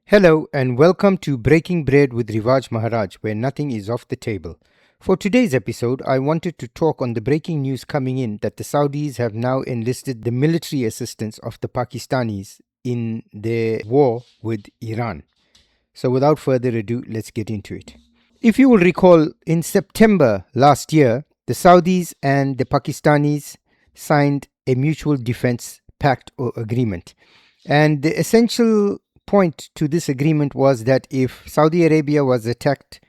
Hello and welcome to Breaking Bread with Rivaaj Maharaj, where nothing is off the table. For today's episode, I wanted to talk on the breaking news coming in that the Saudis have now enlisted the military assistance of the Pakistanis in their war with Iran. So without further ado, let's get into it. If you will recall, in September last year, the Saudis and the Pakistanis signed a mutual defense pact or agreement. And the essential point to this agreement was that if Saudi Arabia was attacked,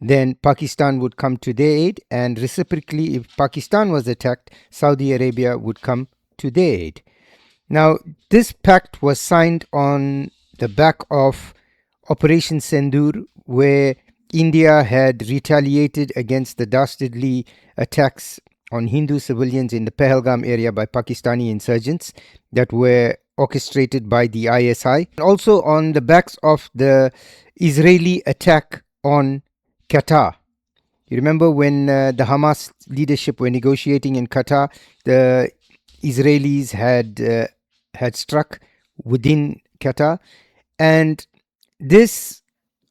then Pakistan would come to their aid, and reciprocally, if Pakistan was attacked, Saudi Arabia would come to their aid. Now, this pact was signed on the back of Operation Sindoor, where India had retaliated against the dastardly attacks on Hindu civilians in the Pahalgam area by Pakistani insurgents that were orchestrated by the ISI. Also on the backs of the Israeli attack on Qatar. You remember when the Hamas leadership were negotiating in Qatar, the Israelis had struck within Qatar, and this,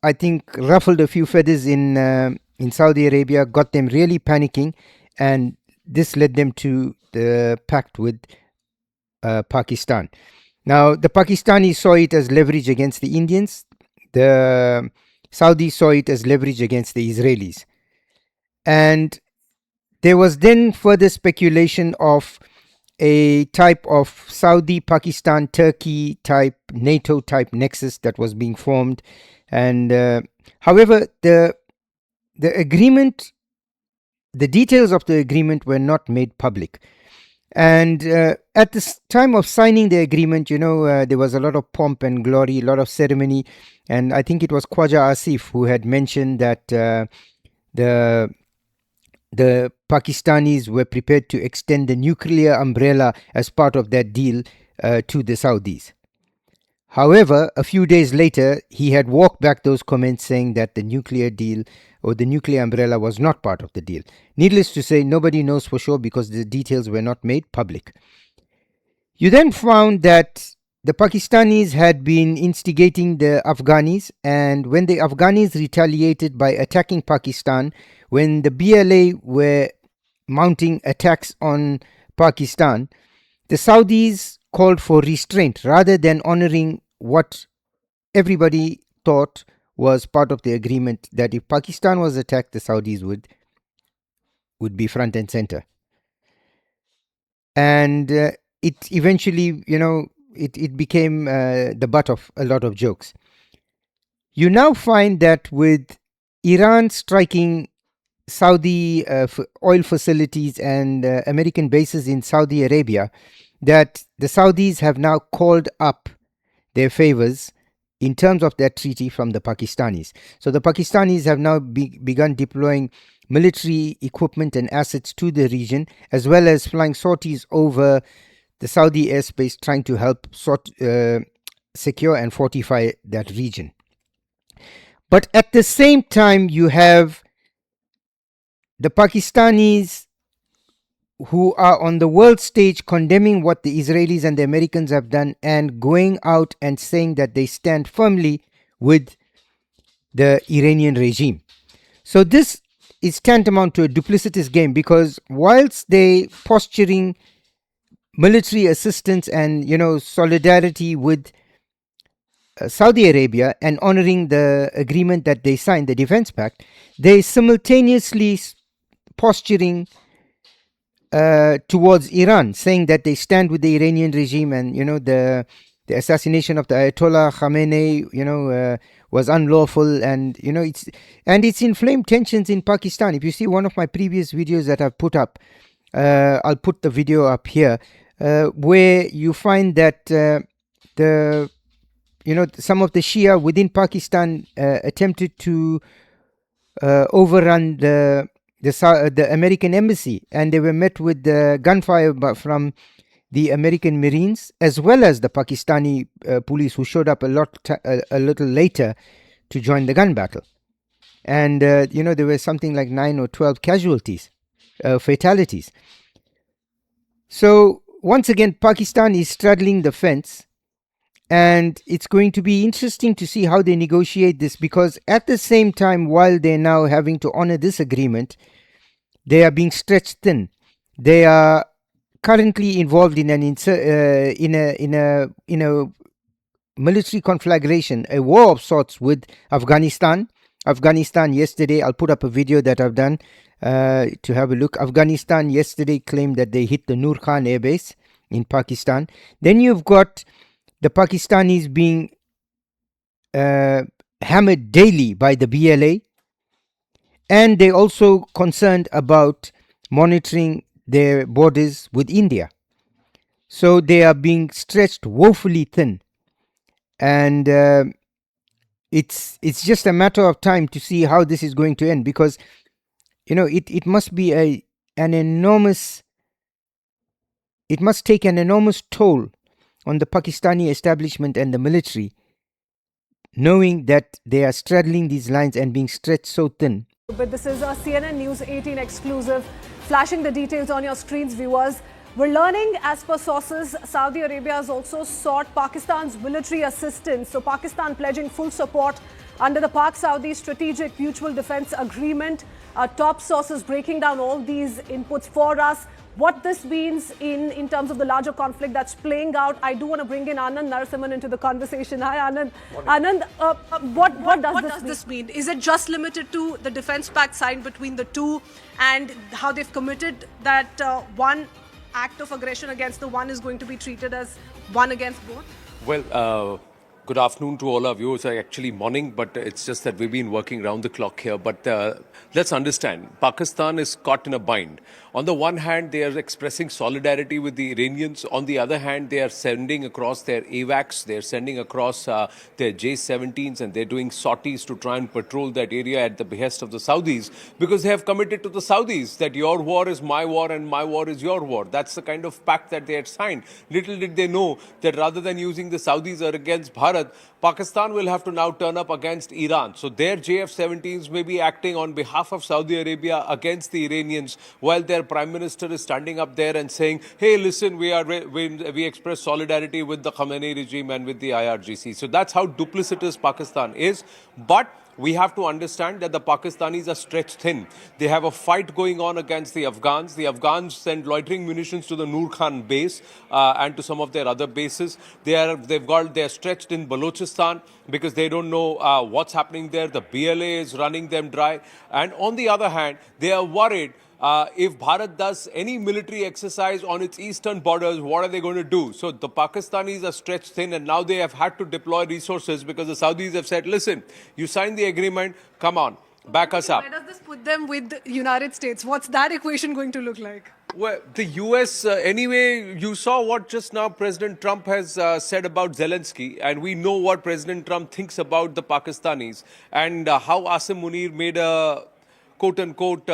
I think, ruffled a few feathers in Saudi Arabia, got them really panicking, and this led them to the pact with Pakistan. Now, the Pakistanis saw it as leverage against the Indians. The Saudis saw it as leverage against the Israelis. And there was then further speculation of a type of Saudi, Pakistan, Turkey type, NATO type nexus that was being formed. And however, the agreement, the details of the agreement were not made public. And at the time of signing the agreement, there was a lot of pomp and glory, a lot of ceremony. And I think it was Khwaja Asif who had mentioned that the Pakistanis were prepared to extend the nuclear umbrella as part of that deal to the Saudis. However, a few days later, he had walked back those comments saying that the nuclear deal or the nuclear umbrella was not part of the deal. Needless to say, nobody knows for sure because the details were not made public. You then found that the Pakistanis had been instigating the Afghanis, and when the Afghanis retaliated by attacking Pakistan, when the BLA were mounting attacks on Pakistan, the Saudis called for restraint rather than honoring what everybody thought was part of the agreement, that if Pakistan was attacked, the Saudis would be front and center. And it eventually, it became the butt of a lot of jokes. You now find that with Iran striking Saudi oil facilities and American bases in Saudi Arabia, that the Saudis have now called up their favors in terms of that treaty from the Pakistanis. So the Pakistanis have now begun deploying military equipment and assets to the region, as well as flying sorties over the Saudi airspace, trying to help secure and fortify that region. But at the same time, you have the Pakistanis who are on the world stage condemning what the Israelis and the Americans have done and going out and saying that they stand firmly with the Iranian regime. So this is tantamount to a duplicitous game, because whilst they posturing military assistance and solidarity with Saudi Arabia and honoring the agreement that they signed, the defense pact, they simultaneously posturing towards Iran, saying that they stand with the Iranian regime, and the assassination of the Ayatollah Khamenei was unlawful, and it's inflamed tensions in Pakistan. If you see one of my previous videos that I've put up, I'll put the video up here, where you find that some of the Shia within Pakistan attempted to overrun the American embassy, and they were met with gunfire from the American Marines as well as the Pakistani police, who showed up a little later to join the gun battle. And there were something like 9 or 12 casualties, fatalities. So once again, Pakistan is straddling the fence, And it's going to be interesting to see how they negotiate this, because at the same time, while they're now having to honor this agreement, they are being stretched thin. They are currently involved in a military conflagration, a war of sorts with Afghanistan. Afghanistan yesterday, I'll put up a video that I've done to have a look. Afghanistan yesterday claimed that they hit the Nur Khan airbase in Pakistan. Then you've got the Pakistanis being hammered daily by the BLA, and they're also concerned about monitoring their borders with India. So they are being stretched woefully thin, and it's just a matter of time to see how this is going to end, because it must be an enormous it must take an enormous toll on the Pakistani establishment and the military, knowing that they are straddling these lines and being stretched so thin. But this is a CNN News 18 exclusive, flashing the details on your screens, viewers. We're learning, as per sources, Saudi Arabia has also sought Pakistan's military assistance. So Pakistan pledging full support under the Pak-Saudi Strategic Mutual Defense Agreement. Top sources breaking down all these inputs for us. What this means in terms of the larger conflict that's playing out. I do want to bring in Anand Narasimhan into the conversation. Hi, Anand. Anand, what does this mean? Is it just limited to the defense pact signed between the two, and how they've committed that one act of aggression against the one is going to be treated as one against both? Well, good afternoon to all our viewers. Actually morning, but it's just that we've been working round the clock here. But let's understand, Pakistan is caught in a bind. On the one hand, they are expressing solidarity with the Iranians. On the other hand, they are sending across their AWACS, they're sending across their J-17s, and they're doing sorties to try and patrol that area at the behest of the Saudis, because they have committed to the Saudis that your war is my war and my war is your war. That's the kind of pact that they had signed. Little did they know that rather than using the Saudis or against Bharat, Pakistan will have to now turn up against Iran. So their JF-17s may be acting on behalf of Saudi Arabia against the Iranians, while their Prime Minister is standing up there and saying, hey, listen, we express solidarity with the Khamenei regime and with the IRGC. So that's how duplicitous Pakistan is. But we have to understand that the Pakistanis are stretched thin. They have a fight going on against the Afghans. The Afghans send loitering munitions to the Nur Khan base and to some of their other bases. They're stretched in Balochistan because they don't know what's happening there. The BLA is running them dry. And on the other hand, they are worried if Bharat does any military exercise on its eastern borders, what are they going to do? So the Pakistanis are stretched thin, and now they have had to deploy resources because the Saudis have said, listen, you signed the agreement, come on, back us up. Where does this put them with the United States? What's that equation going to look like? Well, the US, anyway, you saw what just now President Trump has said about Zelensky, and we know what President Trump thinks about the Pakistanis, and how Asim Munir made a quote-unquote,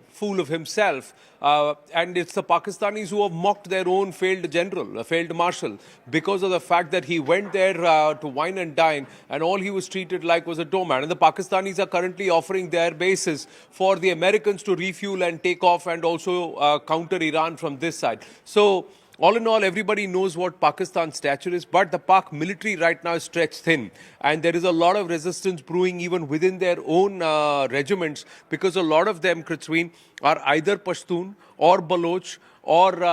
fool of himself. And it's the Pakistanis who have mocked their own failed general, a failed marshal, because of the fact that he went there to wine and dine, and all he was treated like was a doorman. And the Pakistanis are currently offering their bases for the Americans to refuel and take off and also counter Iran from this side. So all in all, everybody knows what Pakistan's stature is, but the Pak military right now is stretched thin. And there is a lot of resistance brewing even within their own regiments, because a lot of them, Kritzween, are either Pashtun or Baloch or,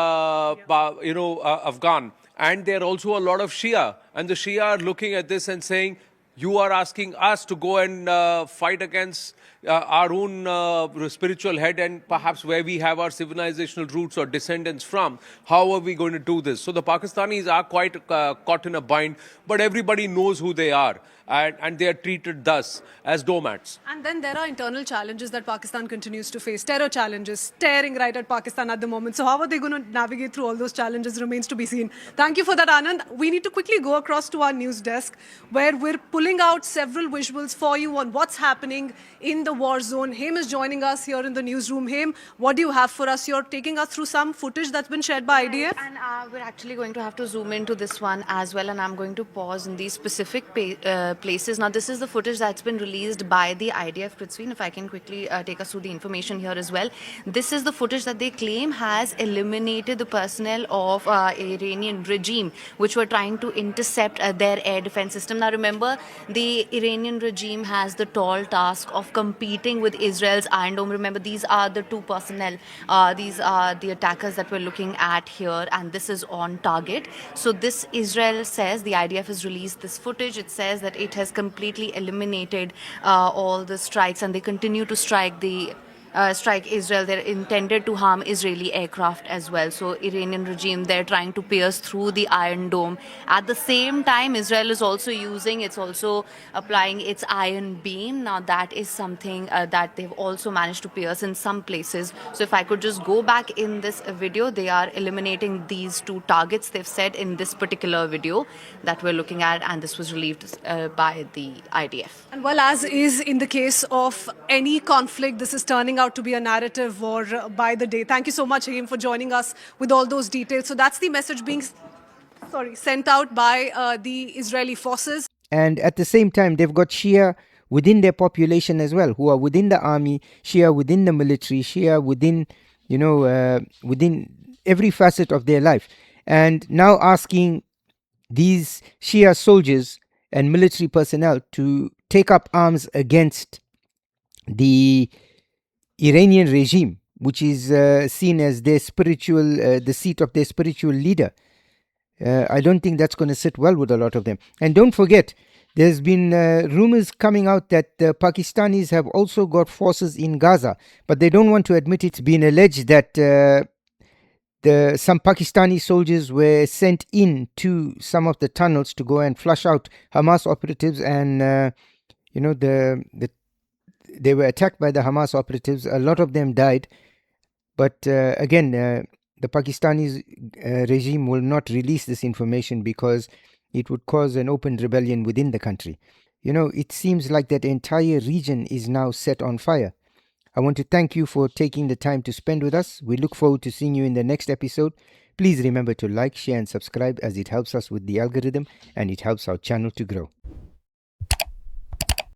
Afghan. And there are also a lot of Shia. And the Shia are looking at this and saying, you are asking us to go and fight against our own spiritual head and perhaps where we have our civilizational roots or descendants from. How are we going to do this? So the Pakistanis are quite caught in a bind, but everybody knows who they are. And they are treated thus, as doormats. And then there are internal challenges that Pakistan continues to face. Terror challenges staring right at Pakistan at the moment. So how are they going to navigate through all those challenges remains to be seen. Thank you for that, Anand. We need to quickly go across to our news desk, where we're pulling out several visuals for you on what's happening in the the war zone. Haim is joining us here in the newsroom. Haim, what do you have for us? You're taking us through some footage that's been shared by IDF. And we're actually going to have to zoom into this one as well, and I'm going to pause in these specific places. Now, this is the footage that's been released by the IDF, Prithvi. If I can quickly take us through the information here as well. This is the footage that they claim has eliminated the personnel of Iranian regime, which were trying to intercept their air defense system. Now, remember, the Iranian regime has the tall task of competing with Israel's Iron Dome. Remember, these are the two personnel. These are the attackers that we're looking at here, and this is on target. So this, Israel says, the IDF has released this footage. It says that it has completely eliminated all the strikes, and they continue to strike Israel. They're intended to harm Israeli aircraft as well. So Iranian regime, they're trying to pierce through the Iron Dome. At the same time, Israel is also applying its Iron Beam. Now that is something that they've also managed to pierce in some places. So if I could just go back in this video, they are eliminating these two targets, they've said, in this particular video that we're looking at, and this was released by the IDF. And well, as is in the case of any conflict, this is turning out to be a narrative war by the day. Thank you so much, Haim, for joining us with all those details. So that's the message being sent out by the Israeli forces. And at the same time, they've got Shia within their population as well, who are within the army, Shia within the military, Shia within, within every facet of their life. And now asking these Shia soldiers and military personnel to take up arms against the Iranian regime, which is seen as their spiritual, the seat of their spiritual leader. I don't think that's going to sit well with a lot of them. And don't forget, there's been rumors coming out that the Pakistanis have also got forces in Gaza, but they don't want to admit it. It's been alleged that some Pakistani soldiers were sent in to some of the tunnels to go and flush out Hamas operatives, and they were attacked by the Hamas operatives. A lot of them died. But again, the Pakistani regime will not release this information because it would cause an open rebellion within the country. It seems like that entire region is now set on fire. I want to thank you for taking the time to spend with us. We look forward to seeing you in the next episode. Please remember to like, share and subscribe, as it helps us with the algorithm and it helps our channel to grow.